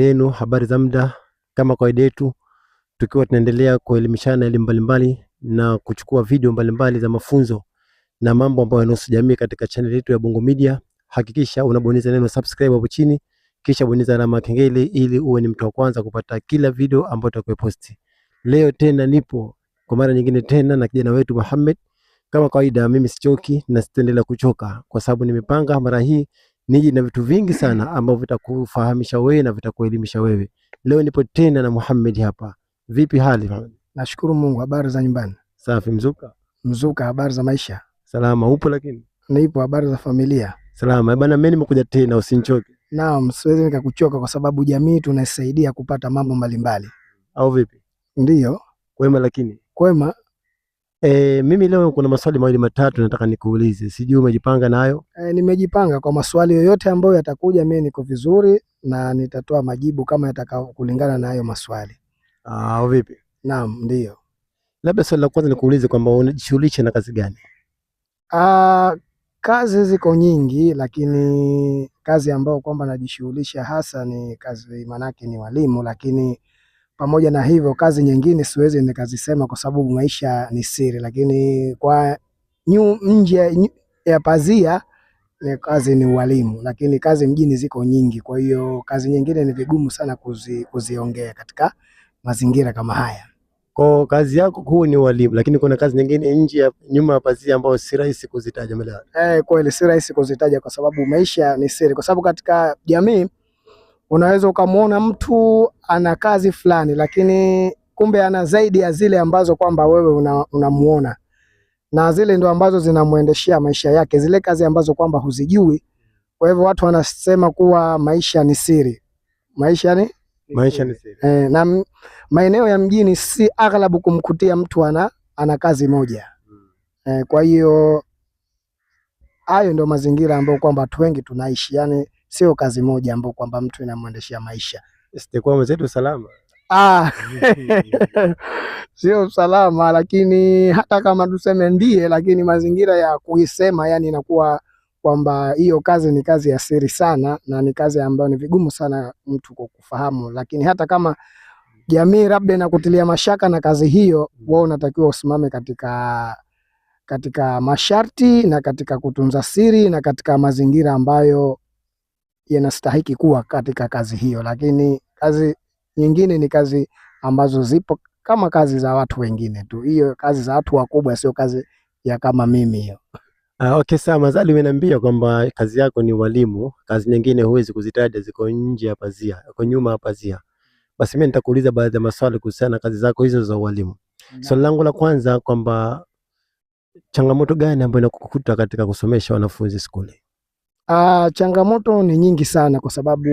yenu habari za muda, kama kawaida yetu tukiwa tunaendelea kuelimishana elimu mbalimbali na kuchukua video mbalimbali za mafunzo na mambo ambayo yanahusu jamii katika channel yetu ya Bongo Media. Hakikisha unabonyeza neno subscribe hapo chini, kisha bonyeza alama ya kengele ili uwe ni mtu wa kwanza kupata kila video ambayo tutakayoposti. Leo tena nipo kwa mara nyingine tena na kijana wetu Mohamed. Kama kawaida mimi sichoki na sitaendelea kuchoka kwa sababu nimepanga mara hii niji na vitu vingi sana ambavyo vitakufahamisha wewe na vitakuelimisha wewe. Leo nipo tena na Mohamed hapa. Vipi hali? Nashukuru Mungu, habari za nyumbani? Safi. Mzuka? Mzuka. Habari za maisha? Salama. Upo lakini? Nipo. Habari za familia? Salama. Bwana mimi nimekuja tena, usinichoke. Naam, siwezi nikakuchoka kwa sababu jamii tunasaidia kupata mambo mbalimbali. Au vipi? Ndiyo. Kwema lakini? Kwema. Mimi leo kuna maswali mawili matatu nataka nikuulize. Sijui umejipanga nayo? Nimejipanga kwa maswali yoyote ambayo yatakuja, mimi niko vizuri na nitatoa majibu kama yatakao kulingana na hayo maswali. Au vipi? Naam, ndiyo. Labda swali la kwanza nikuulize kwamba unajishughulisha na kazi gani? Kazi ziko nyingi, lakini kazi ambayo kwamba najishughulisha hasa ni kazi, manake ni walimu, lakini pamoja na hivyo kazi nyingine siwezi nikazisema kwa sababu maisha ni siri, lakini kwa nje ya pazia kazi ni walimu, lakini kazi mjini ziko nyingi. Kwa hiyo kazi nyingine ni vigumu sana kuziongea katika mazingira kama haya. Kwa kazi yako kuu ni walimu, lakini kuna kazi nyingine nje ya nyuma ya pazia ambayo si rahisi kuzitaja mbele yako. Kweli si rahisi kuzitaja kwa sababu maisha ni siri, kwa sababu katika jamii unaweza ukamwona mtu ana kazi fulani lakini kumbe ana zaidi ya zile ambazo kwamba wewe unamuona, na zile ndo ambazo zinamuendeshea maisha yake, zile kazi ambazo kwamba huzijui. Kwa hivyo watu wanasema kuwa maisha ni siri. Maisha ni siri. Na maeneo ya mjini si aghlabu kumkutia mtu ana kazi moja. Kwa hiyo hayo ndio mazingira ambayo kwamba watu wengi tunaishi, yani sio kazi moja ambayo kwamba mtu inamuendeshea maisha. Sitakuwa mzetu salama. Sio salama, lakini hata kama tuseme ndiye, lakini mazingira ya kuisema yani inakuwa kwamba hiyo kazi ni kazi ya siri sana na ni kazi ambayo ni vigumu sana mtu kufahamu. Lakini hata kama jamii labda inakutilia mashaka na kazi hiyo, wewe unatakiwa usimame katika masharti na katika kutunza siri na katika mazingira ambayo yanastahiki kuwa katika kazi hiyo. Lakini kazi nyingine ni kazi ambazo zipo kama kazi za watu wengine tu. Hiyo kazi za watu wakubwa, sio kazi ya kama mimi hiyo. Okay, sawa. Mazali umeniambia kwamba kazi yako ni walimu, kazi nyingine huwezi kuzitaja, ziko nje ya pazia, ziko nyuma ya pazia. Basi mimi nitakuuliza baadhi ya maswali kuhusiana na kazi zako hizo za walimu. Swali langu la kwanza kwamba changamoto gani ambayo inakukuta katika kusomesha wanafunzi shule? Changamoto ni nyingi sana kwa sababu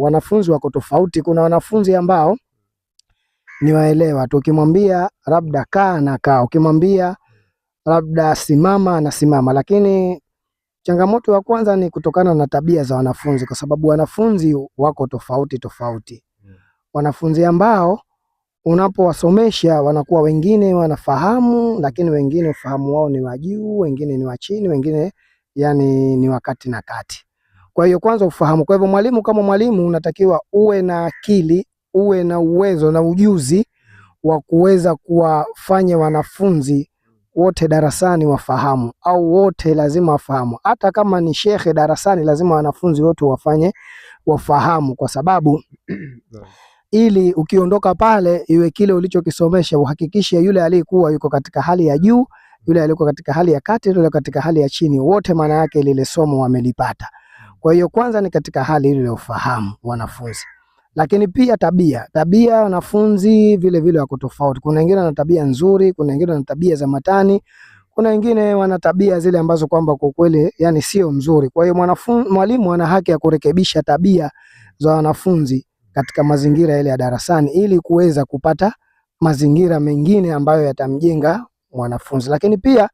wanafunzi wako tofauti. Kuna wanafunzi ambao ni waelewa tu, ukimwambia labda kaa na kaa, ukimwambia labda simama na simama. Lakini changamoto ya kwanza ni kutokana na tabia za wanafunzi, kwa sababu wanafunzi wako tofauti. Wanafunzi ambao unapowasomesha wanakuwa wengine wanafahamu, lakini wengine ufahamu wao ni wa juu, wengine ni wa chini, wengine yani ni wakati na kati. Kwa hiyo kwanza ufahamu. Kwa hivyo mwalimu kama mwalimu unatakiwa uwe na akili, uwe na uwezo na ujuzi wa kuweza kuwafanya wanafunzi wote darasani wafahamu, au wote lazima wafahamu. Hata kama ni shekhe darasani lazima wanafunzi wote wafahamu, kwa sababu ili ukiondoka pale iwe kile ulichokisomesha uhakikishe yule aliyekuwa yuko katika hali ya juu, yule aliyekuwa katika hali ya kati, yule katika hali ya chini, wote maana yake lile somo wamelipata. Kwa hiyo kwanza ni katika hali ile ufahamu wanafunzi. Lakini pia tabia wanafunzi vile vile wako tofauti. Kuna wengine wana tabia nzuri, kuna wengine wana tabia za matani, kuna wengine wana tabia zile ambazo kwamba kwa kweli yani sio mzuri. Kwa hiyo mwalimu ana haki ya kurekebisha tabia za wanafunzi katika mazingira yale ya darasani ili kuweza kupata mazingira mengine ambayo yatamjenga mwanafunzi. Lakini pia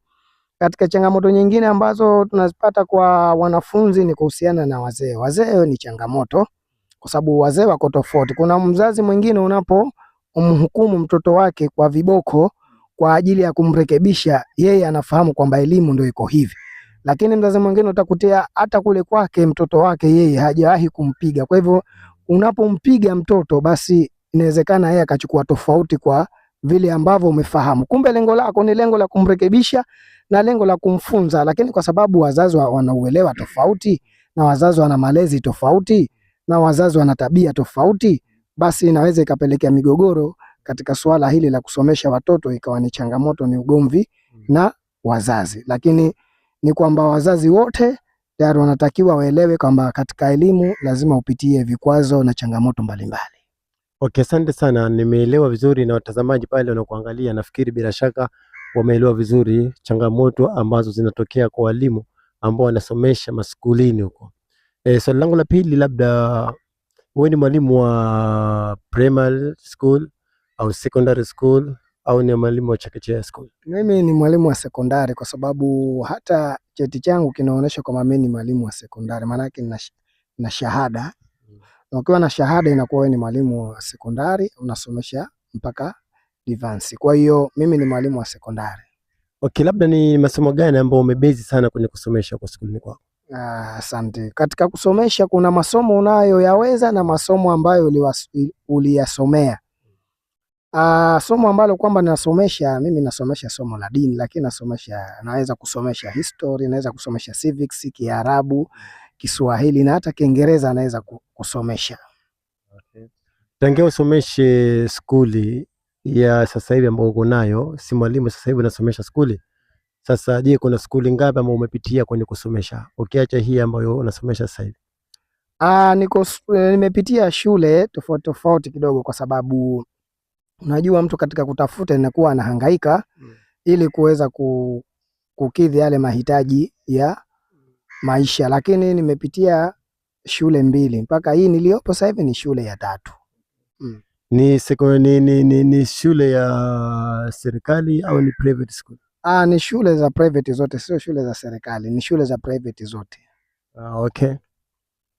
katika changamoto nyingine ambazo tunazipata kwa wanafunzi ni kuhusiana na wazee. Wazee ni changamoto kwa sababu wazee wako tofauti. Kuna mzazi mwingine unapomhukumu mtoto wake kwa viboko kwa ajili ya kumrekebisha, yeye anafahamu kwamba elimu ndio iko hivi. Lakini mzazi mwingine utakutia hata kule kwake mtoto wake yeye hajawahi kumpiga. Kwa hivyo unapompiga mtoto basi inawezekana yeye akachukua tofauti kwa vile ambavyo umefahamu. Kumbe lengo lako ni lengo la kumrekebisha na lengo la kumfunza, lakini kwa sababu wazazi wanauelewa tofauti na wazazi wana malezi tofauti na wazazi wana tabia tofauti, basi inaweza ikapelekea migogoro katika suala hili la kusomesha watoto, ikawa ni changamoto, ni ugomvi na wazazi. Lakini ni kwamba wazazi wote tayari wanatakiwa waelewe kwamba katika elimu lazima upitie vikwazo na changamoto mbalimbali. Okay, asante sana, nimeelewa vizuri na watazamaji pale wanakuangalia nafikiri bila shaka wameelewa vizuri changamoto ambazo zinatokea kwa walimu ambao wanasomesha maskulini huko. Swali langu la pili, labda wewe ni mwalimu wa primary school au secondary school au ni mwalimu wa chekechea school? Mimi ni mwalimu wa sekondari kwa sababu hata cheti changu kinaonyesha kwamba mimi ni mwalimu wa sekondari, maana yake na shahada. Na ukiwa na shahada inakuwa wewe ni mwalimu wa sekondari, unasomesha mpaka advance. Kwa hiyo mimi ni mwalimu wa sekondari. Okay, labda ni masomo gani ambayo umebezi sana kwenye kusomesha kwa shuleni kwako? Asante. Katika kusomesha kuna masomo unayoyaweza na masomo ambayo uliyasomea. Somo ambalo kwamba nasomesha, mimi nasomesha somo la dini, lakini naweza kusomesha history, naweza kusomesha civics, Kiarabu, Kiswahili na hata Kiingereza naweza kusomesha. Okay. Tangia usomeshe skuli ya sasa hivi ambayo uko nayo, si mwalimu sasa hivi unasomesha skuli. Sasa je, kuna skuli ngapi ambayo umepitia kwenye kusomesha? Ukiacha hii ambayo unasomesha sasa hivi. Nimepitia shule tofauti kidogo kwa sababu unajua mtu katika kutafuta inakuwa anahangaika ili kuweza kukidhi yale mahitaji ya maisha, lakini nimepitia shule 2 mpaka hii niliyopo sasa hivi ni shule ya 3. Ni shule ya serikali au ni private school? Ni shule za private zote, sio shule za serikali, ni shule za private zote. Okay.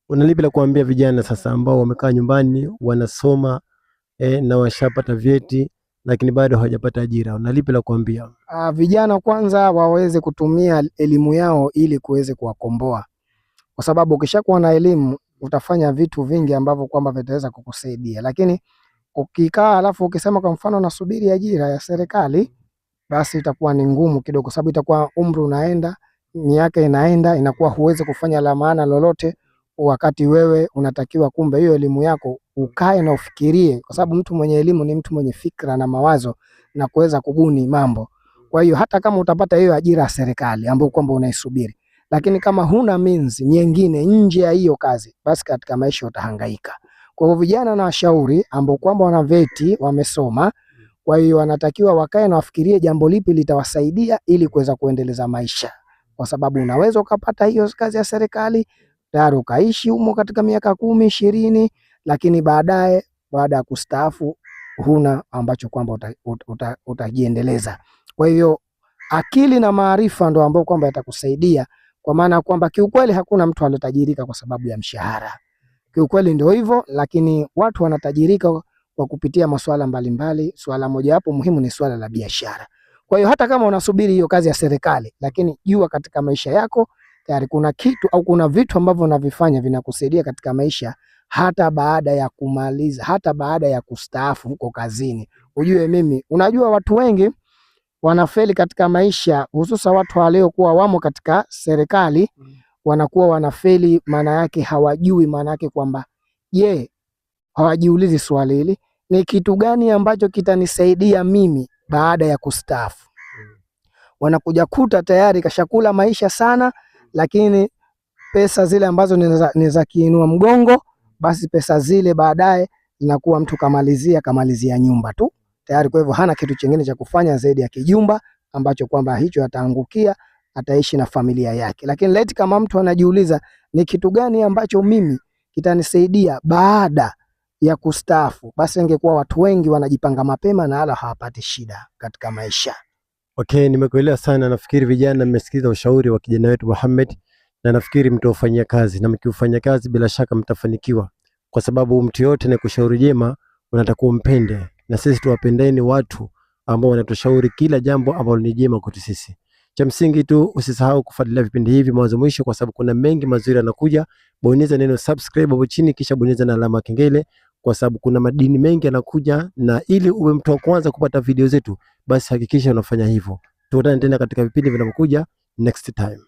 Unalipi la kuambia vijana sasa ambao wamekaa nyumbani wanasoma na washapata vyeti lakini bado hawajapata ajira? Unalipi la kuambia? Vijana kwanza waweze kutumia elimu yao ili kuweze kuwakomboa, kwa sababu ukishakuwa na elimu utafanya vitu vingi ambavyo kwamba vitaweza kukusaidia, lakini ukikaa alafu ukisema kwa mfano nasubiri ajira ya serikali, basi itakuwa ni ngumu kidogo, kwa sababu itakuwa umri unaenda, miaka inaenda, inakuwa huwezi kufanya la maana lolote, wakati wewe unatakiwa kumbe hiyo elimu yako ukae na ufikirie, kwa sababu mtu mwenye elimu ni mtu mwenye fikra na mawazo na kuweza kubuni mambo. Kwa hiyo hata kama utapata hiyo ajira ya serikali ambayo kwamba unaisubiri, lakini kama huna means nyingine nje ya hiyo kazi, basi katika maisha utahangaika. Kwa hiyo vijana na washauri ambao kwamba wana vyeti, wamesoma, kwa hiyo wanatakiwa wakae na wafikirie jambo lipi litawasaidia ili kuweza kuendeleza maisha, kwa sababu unaweza ukapata hiyo kazi ya serikali tayari ukaishi humo katika miaka 10, 20, lakini baadaye baada ya kustaafu huna ambacho kwamba utajiendeleza. Kwa hiyo akili na maarifa ndo ambao kwamba yatakusaidia, kwa maana kwamba kiukweli hakuna mtu aliyetajirika kwa sababu ya mshahara. Kiukweli ndio hivyo, lakini watu wanatajirika kwa kupitia masuala mbalimbali. Swala moja hapo muhimu ni swala la biashara. Kwa hiyo hata kama unasubiri hiyo kazi ya serikali, lakini jua katika maisha yako tayari kuna kitu au kuna vitu ambavyo unavifanya vinakusaidia katika maisha hata baada ya kumaliza, hata baada ya kustaafu huko kazini. Unajua watu wengi wanafeli katika maisha, hususa watu waliokuwa wamo katika serikali, wanakuwa wanafeli, maana yake hawajui, maana yake kwamba hawajiulizi swali hili, ni kitu gani ambacho kitanisaidia mimi baada ya kustaafu. Wanakuja kuta tayari kashakula maisha sana, lakini pesa zile ambazo ni za kiinua mgongo, basi pesa zile baadaye zinakuwa mtu kamalizia nyumba tu tayari. Kwa hivyo hana kitu kingine cha kufanya zaidi ya kijumba ambacho kwamba hicho ataangukia, ataishi na familia yake. Lakini laiti kama mtu anajiuliza ni kitu gani ambacho mimi kitanisaidia baada ya kustaafu, basi ingekuwa watu wengi wanajipanga mapema na hala hawapati shida katika maisha. Okay, nimekuelewa sana. Nafikiri vijana mmesikiza ushauri wa kijana wetu Mohamed, na nafikiri mtaufanyia kazi, na mkiufanya kazi bila shaka mtafanikiwa, kwa sababu mtu yote na kushauri jema unatakiwa mpende, na sisi tuwapendeni watu ambao wanatushauri kila jambo ambalo ni jema kwetu sisi. Cha msingi tu usisahau kufuatilia vipindi hivi mwanzo mwisho, kwa sababu kuna mengi mazuri yanakuja. Bonyeza neno subscribe hapo chini, kisha bonyeza na alama kengele, kwa sababu kuna madini mengi yanakuja, na ili uwe mtu wa kwanza kupata video zetu, basi hakikisha unafanya hivyo. Tukutane tena katika vipindi vinavyokuja next time.